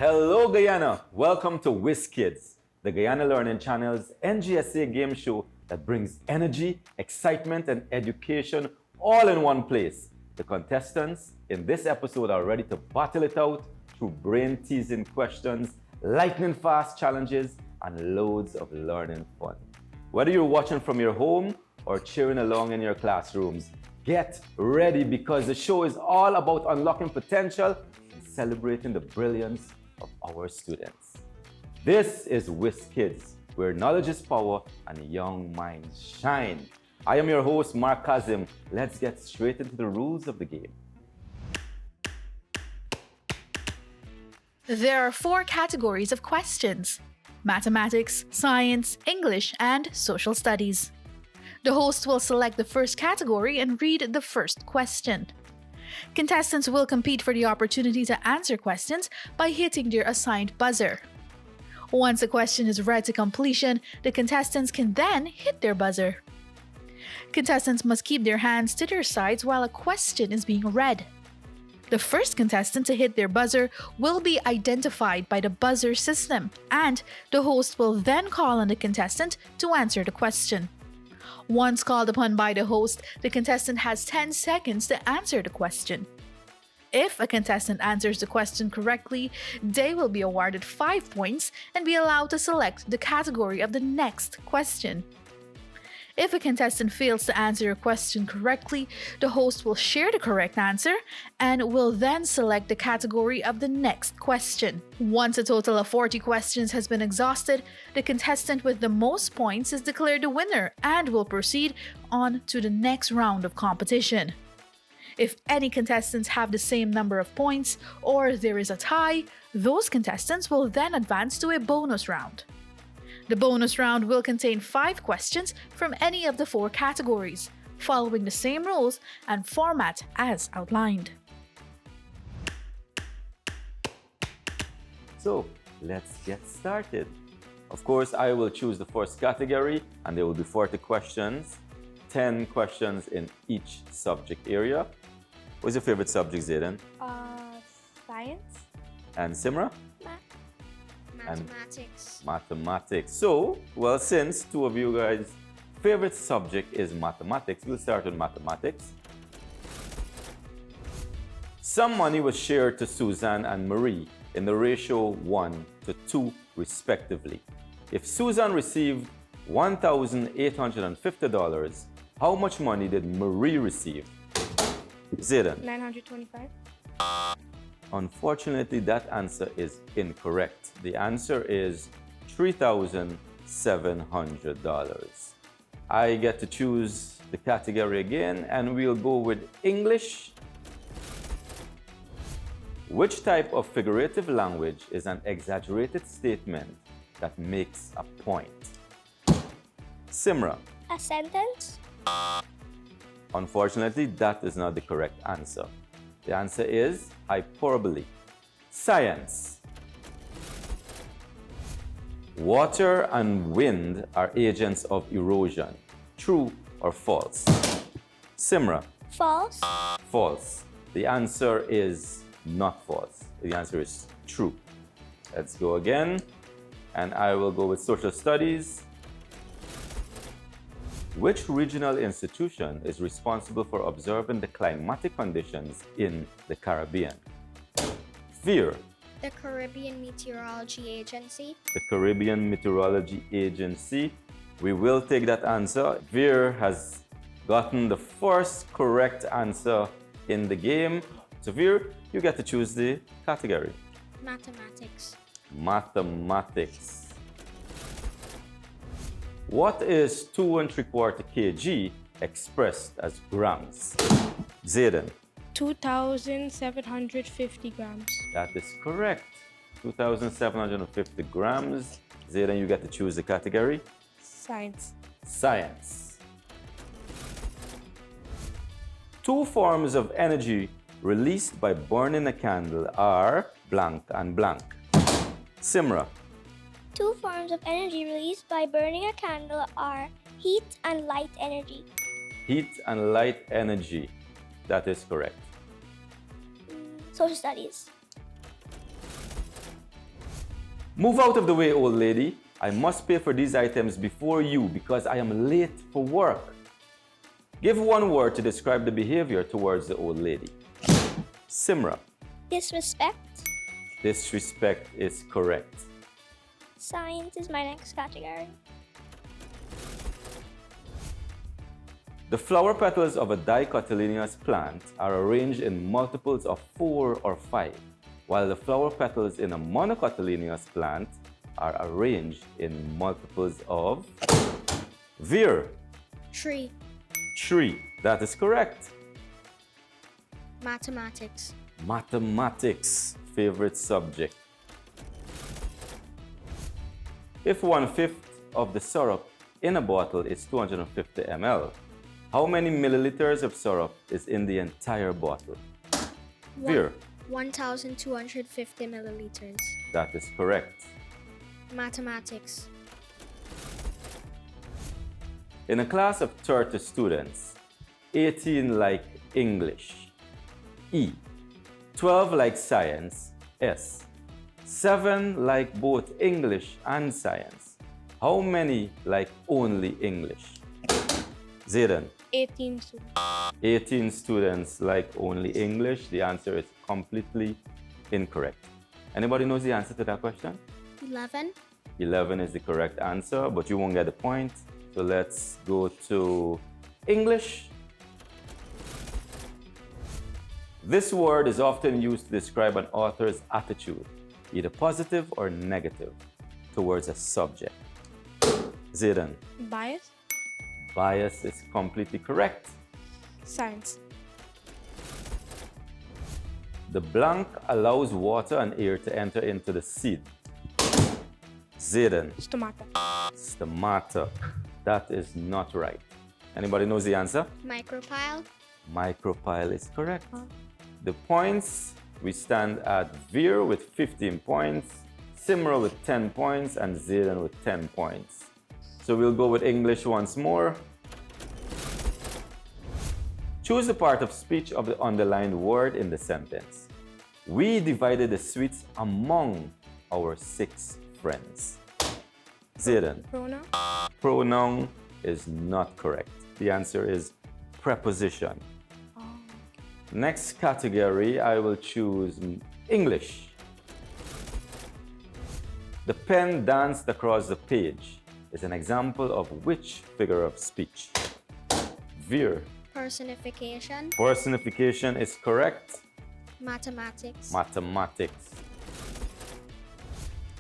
Hello Guyana! Welcome to Whiz Kids, the Guyana Learning Channel's NGSA game show that brings energy, excitement, and education all in one place. The contestants in this episode are ready to battle it out through brain-teasing questions, lightning-fast challenges, and loads of learning fun. Whether you're watching from your home or cheering along in your classrooms, get ready because the show is all about unlocking potential and celebrating the brilliance of our students. This is Whiz Kids, where knowledge is power and young minds shine. I am your host, Mark Kazim. Let's get straight into the rules of the game. There are 4 categories of questions: mathematics, science, English, and social studies. The host will select the first category and read the first question. Contestants will compete for the opportunity to answer questions by hitting their assigned buzzer. Once a question is read to completion, the contestants can then hit their buzzer. Contestants must keep their hands to their sides while a question is being read. The first contestant to hit their buzzer will be identified by the buzzer system, and the host will then call on the contestant to answer the question. Once called upon by the host, the contestant has 10 seconds to answer the question. If a contestant answers the question correctly, they will be awarded 5 points and be allowed to select the category of the next question. If a contestant fails to answer a question correctly, the host will share the correct answer and will then select the category of the next question. Once a total of 40 questions has been exhausted, the contestant with the most points is declared the winner and will proceed on to the next round of competition. If any contestants have the same number of points or there is a tie, those contestants will then advance to a bonus round. The bonus round will contain 5 questions from any of the 4 categories, following the same rules and format as outlined. So, let's get started. Of course, I will choose the first category and there will be 40 questions, 10 questions in each subject area. What's your favorite subject, Zayden? Science. And Simra? Mathematics. Mathematics. So, well, since 2 of you guys' favorite subject is mathematics, we'll start with mathematics. Some money was shared to Susan and Marie in the ratio 1 to 2 respectively. If Susan received $1,850, how much money did Marie receive? Zayden? $925. Unfortunately, that answer is incorrect. The answer is $3,700. I get to choose the category again, and we'll go with English. Which type of figurative language is an exaggerated statement that makes a point? Simra? A sentence. Unfortunately, that is not the correct answer. The answer is hyperbole. Science. Water and wind are agents of erosion. True or false? Simra? False. False. The answer is not false. The answer is true. Let's go again. And I will go with social studies. Which regional institution is responsible for observing the climatic conditions in the Caribbean? Veer. The Caribbean Meteorology Agency. The Caribbean Meteorology Agency. We will take that answer. Veer has gotten the first correct answer in the game. So Veer, you get to choose the category. Mathematics. Mathematics. What is 2 3/4 kg expressed as grams? Zayden? 2,750 grams. That is correct. 2,750 grams. Zayden, you get to choose the category. Science. Science. 2 forms of energy released by burning a candle are blank and blank. Simra? 2 forms of energy released by burning a candle are heat and light energy. Heat and light energy. That is correct. Social studies. Move out of the way, old lady. I must pay for these items before you because I am late for work. Give one word to describe the behavior towards the old lady. Simra. Disrespect. Disrespect is correct. Science is my next category. The flower petals of a dicotyledonous plant are arranged in multiples of 4 or 5, while the flower petals in a monocotyledonous plant are arranged in multiples of Veer. Tree. Tree. That is correct. Mathematics. Mathematics, favorite subject. If 1/5 of the syrup in a bottle is 250 ml, how many milliliters of syrup is in the entire bottle? Veer. 1,250 milliliters. That is correct. Mathematics. In a class of 30 students, 18 like English. E. 12 like science. S. 7 like both English and science. How many like only English? Zayden. 18 students. 18 students like only English. The answer is completely incorrect. Anybody knows the answer to that question? 11. 11 is the correct answer, but you won't get the point. So let's go to English. This word is often used to describe an author's attitude, either positive or negative, towards a subject. Zayden. Bias. Bias is completely correct. Science. The blank allows water and air to enter into the seed. Zayden. Stomata. Stomata. That is not right. Anybody knows the answer? Micropyle. Micropyle is correct. The points, we stand at Veer with 15 points, Simra with 10 points, and Zayden with 10 points. So we'll go with English once more. Choose the part of speech of the underlined word in the sentence. We divided the sweets among our 6 friends. Zayden. Pronoun. Pronoun is not correct. The answer is preposition. Next category, I will choose English. The pen danced across the page is an example of which figure of speech? Veer. Personification. Personification is correct. Mathematics. Mathematics.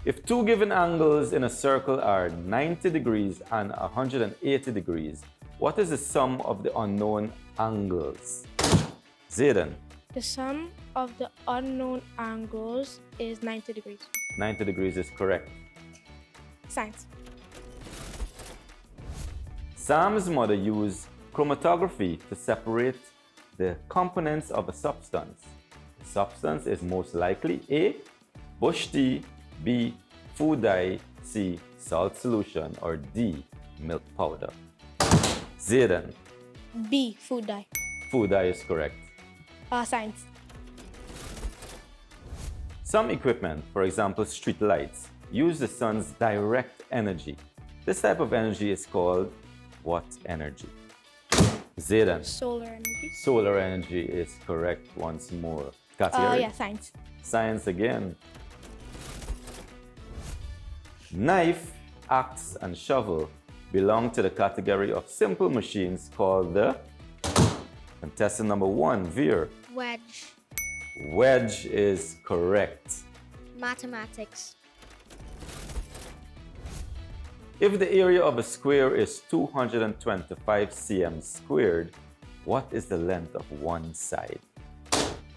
If 2 given angles in a circle are 90 degrees and 180 degrees, what is the sum of the unknown angles? Zayden. The sum of the unknown angles is 90 degrees. 90 degrees is correct. Science. Sam's mother used chromatography to separate the components of a substance. The substance is most likely A. Bush tea, B. Food dye, C. Salt solution, or D. Milk powder. Zayden. B. Food dye. Food dye is correct. Science. Some equipment, for example street lights, use the sun's direct energy. This type of energy is called what energy? Zayden. Solar energy. Solar energy is correct once more. Category? Yeah, science. Science again. Knife, axe, and shovel belong to the category of simple machines called the contestant number 1, Veer. Wedge. Wedge is correct. Mathematics. If the area of a square is 225 cm squared, what is the length of one side?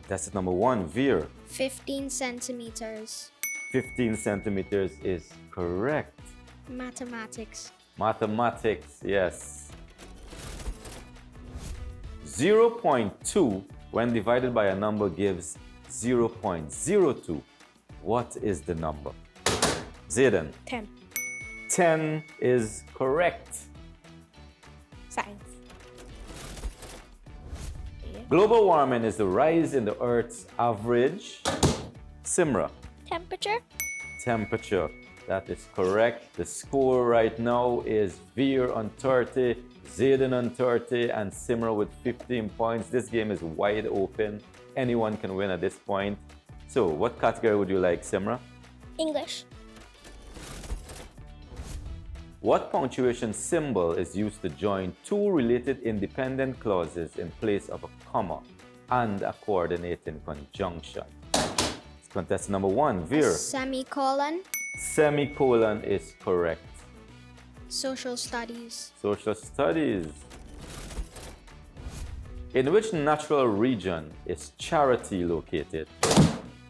Contestant number 1, Veer. 15 centimeters. 15 centimeters is correct. Mathematics. Mathematics, yes. 0.2 when divided by a number gives 0.02. What is the number? Zayden. 10. 10 is correct. Science. Global warming is the rise in the Earth's average. Simra. Temperature. Temperature. That is correct. The score right now is Veer on 30, Zayden on 30, and Simra with 15 points. This game is wide open. Anyone can win at this point. So, what category would you like, Simra? English. What punctuation symbol is used to join two related independent clauses in place of a comma and a coordinating conjunction? It's contestant number 1, Veer. Semicolon. Semicolon is correct. Social studies. Social studies. In which natural region is Charity located?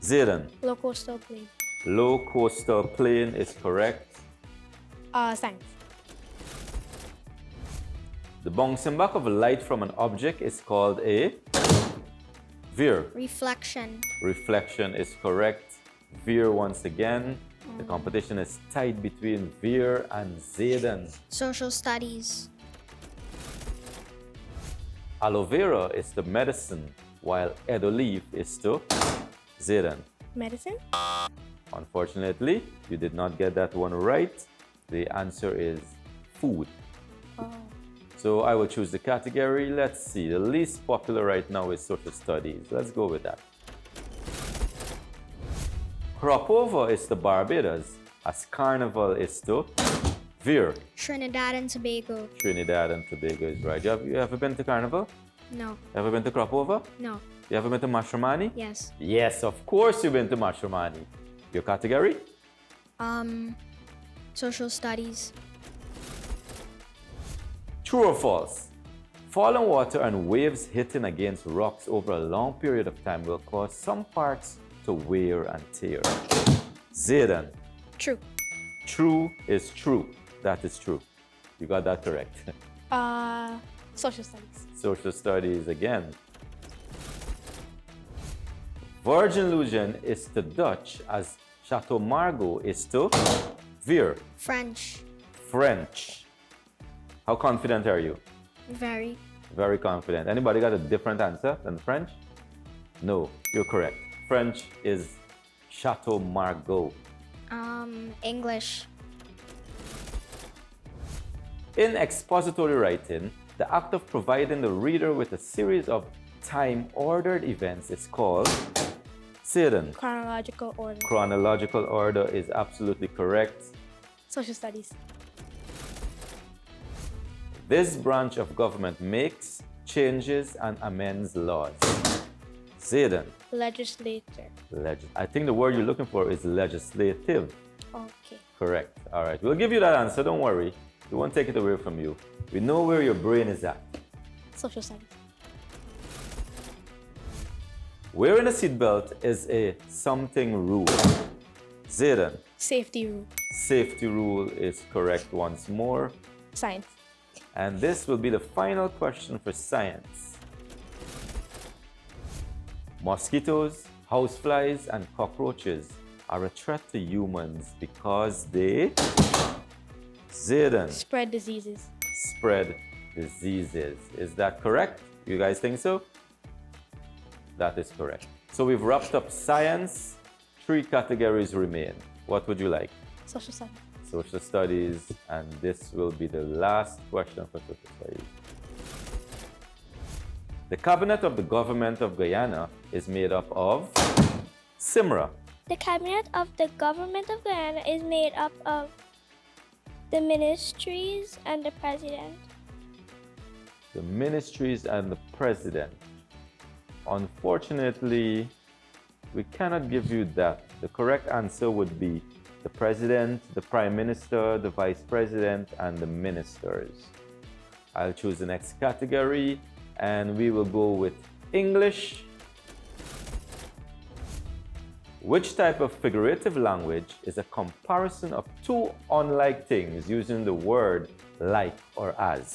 Zayden. Low coastal plain. Low coastal plain is correct. Science. The bouncing back of light from an object is called a Veer. Reflection. Reflection is correct. Veer once again. The competition is tied between Veer and Zayden. Social studies. Aloe vera is the medicine, while Edo leaf is to Zayden. Medicine. Unfortunately, you did not get that one right. The answer is food. Oh. So I will choose the category. Let's see. The least popular right now is social studies. Let's go with that. Crop over is to Barbados, as carnival is to Veer. Trinidad and Tobago. Trinidad and Tobago is right. You ever been to carnival? No. Ever been to crop over? No. You ever been to Mashramani? Yes. Yes, of course you've been to Mashramani. Your category? Social studies. True or false? Falling water and waves hitting against rocks over a long period of time will cause some parts to wear and tear. Zayden. True. True is true. That is true. You got that correct. Social studies. Social studies again. Virgin Illusion is to Dutch as Chateau Margaux is to Veer. French. French. How confident are you? Very. Very confident. Anybody got a different answer than French? No, you're correct. French is Chateau Margaux. English. In expository writing, the act of providing the reader with a series of time-ordered events is called Zayden. Chronological order. Chronological order is absolutely correct. Social studies. This branch of government makes, changes, and amends laws. Zayden. Legislature. I think the word you're looking for is legislative. Okay. Correct. All right. We'll give you that answer. Don't worry. We won't take it away from you. We know where your brain is at. Social studies. Wearing a seatbelt is a something rule. Zayden. Safety rule. Safety rule is correct once more. Science. And this will be the final question for science. Mosquitoes, houseflies, and cockroaches are a threat to humans because they Zayden. Spread diseases. Spread diseases. Is that correct? You guys think so? That is correct. So we've wrapped up science. 3 categories remain. What would you like? Social studies. Social studies, and this will be the last question for social studies. The cabinet of the government of Guyana is made up of Simra. The cabinet of the government of Guyana is made up of the ministries and the president. The ministries and the president. Unfortunately, we cannot give you that. The correct answer would be the president, the prime minister, the vice president, and the ministers. I'll choose the next category, and we will go with English. Which type of figurative language is a comparison of 2 unlike things using the word like or as?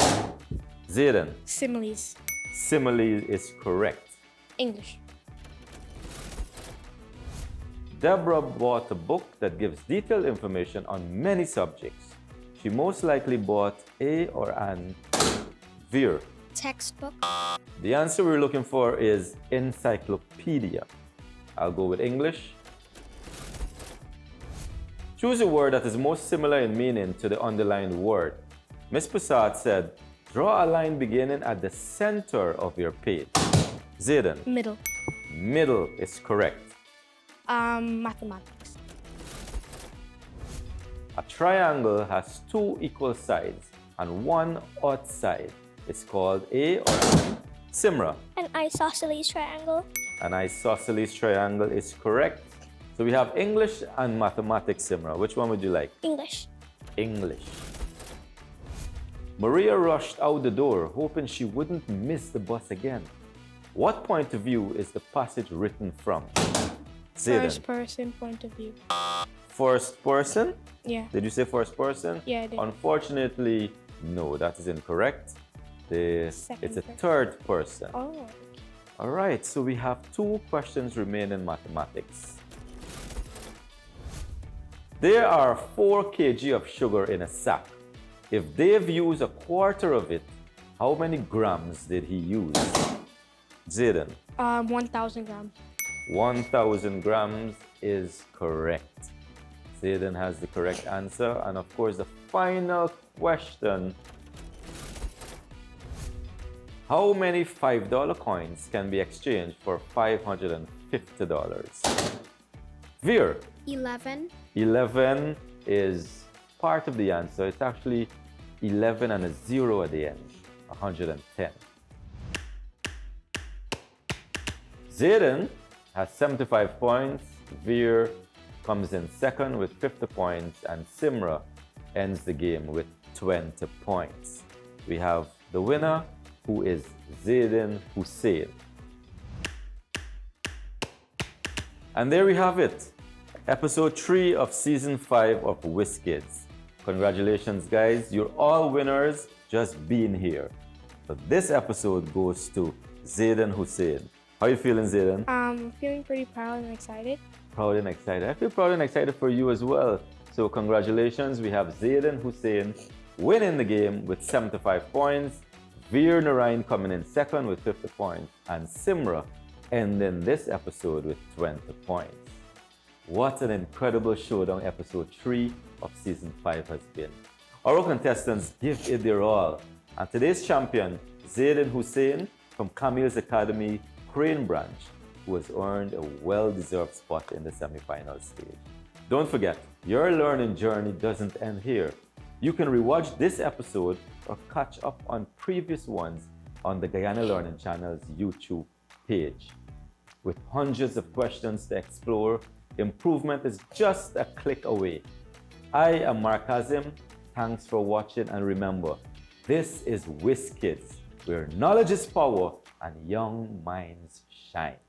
Zayden. Similes. Simile is correct. English. Deborah bought a book that gives detailed information on many subjects. She most likely bought a or an Veer. Textbook. The answer we're looking for is encyclopedia. I'll go with English. Choose a word that is most similar in meaning to the underlined word. Miss Pusat said, draw a line beginning at the center of your page. Zayden, Middle. middle is correct. Mathematics. A triangle has two equal sides and one odd side. It's called a or an. Simra, An isosceles triangle. an isosceles triangle is correct. So we have English and mathematics, Simra. Which one would you like? English. English. Maria rushed out the door, hoping she wouldn't miss the bus again. What point of view is the passage written from? Zayden. First person point of view. First person? Yeah. Did you say first person? Yeah, I did. Unfortunately, no, that is incorrect. Second It's a person. third person. Oh. All right, so we have 2 questions remaining in mathematics. There are 4 kg of sugar in a sack. If Dave used a quarter of it, how many grams did he use? Zayden, 1,000 grams. 1,000 grams is correct. Zayden has the correct answer. And of course, the final question. How many $5 coins can be exchanged for $550? Veer, 11. 11 is part of the answer. It's actually 11 and a 0 at the end, 110. Zayden has 75 points. Veer comes in second with 50 points, and Simra ends the game with 20 points. We have the winner, who is Zayden Hussein. And there we have it, episode 3 of season 5 of Whiz Kids. Congratulations, guys, you're all winners just being here. So this episode goes to Zayden Hussein. How are you feeling, Zayden? Feeling pretty proud and excited. Proud and excited. I feel proud and excited for you as well. So congratulations, we have Zayden Hussein winning the game with 75 points, Veer Narain coming in second with 50 points, and Simra ending this episode with 20 points. What an incredible showdown episode 3 of season 5 has been. Our contestants give it their all, and today's champion, Zayden Hussein from Camille's Academy, Crane Branch, who has earned a well-deserved spot in the semi-final stage. Don't forget, your learning journey doesn't end here. You can rewatch this episode or catch up on previous ones on the Guyana Learning Channel's YouTube page. With hundreds of questions to explore, improvement is just a click away. I am Mark Azim. Thanks for watching, and remember, this is Whiz Kids, where knowledge is power and young minds shine.